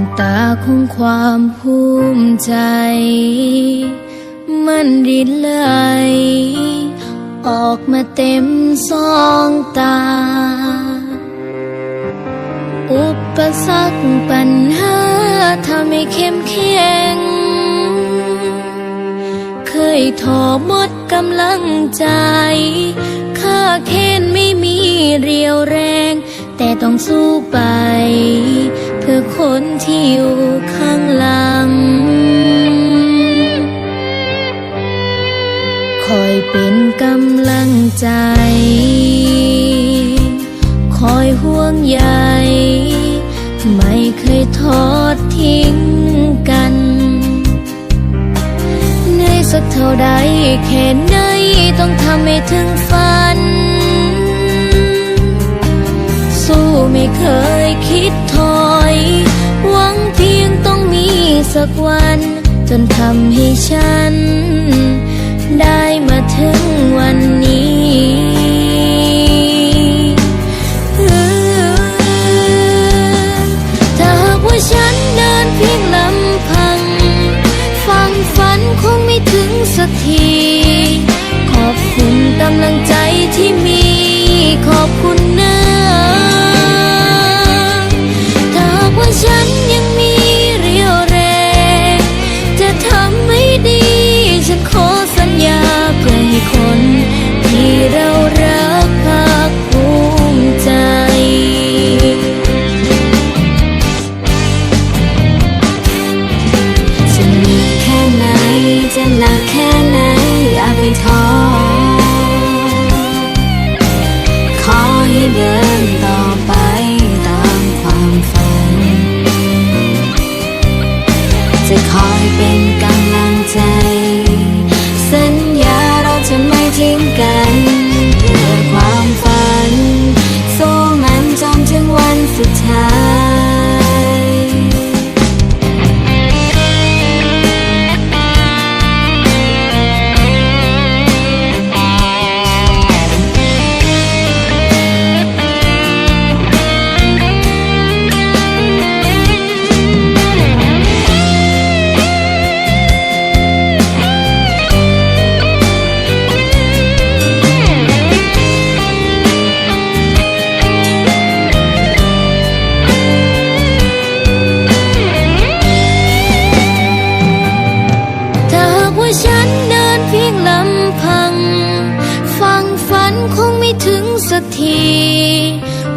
ำตาของความภูมิใจมันรินไหลออกมาเต็มสองตาอุปสรรคปัญหาทำให้เข้มแข็งเคยท้อหมดกำลังใจข้าเค้นไม่มีเรี่ยวแรงแต่ต้องสู้ไปเพื่อคนที่อยู่ข้างหลังคอยเป็นกำลังใจคอยห่วงใยไม่เคยทอดทิ้งกันเหนื่อยสักเท่าใดแค่ไหนต้องทำให้ถึงฝันสู้ไม่เคยคิดถอยหวังเพียงต้องมีสักวันจนทำให้ฉันได้มาถึงวันนี้ถ้าหากว่าฉันเดินเพียงลำพังฟังฝันคงไม่ถึงสักทีขอบคุณกำลังใจที่มีขอบคุณนะถ้าหากว่าฉันยังมีเรี่ยวแรงจะทำให้ดีฉันขอสัญญาเพื่อให้คนที่เรารักภาคภูมิใจจะเหนื่อยแค่ไหนจะหนักแค่ไหนอย่าไปท้อขอให้เดินต่อไปตามความฝันจะคอยเป็นกำลังใจสัญญาเราจะไม่ทิ้งกันเพื่อความฝันสู้มันจนถึงวันสุดท้ายฉันเดินเพียงลำพังฟังฝันคงไม่ถึงสักที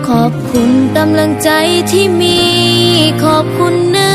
ขอบคุณกำลังใจที่มีขอบคุณนะ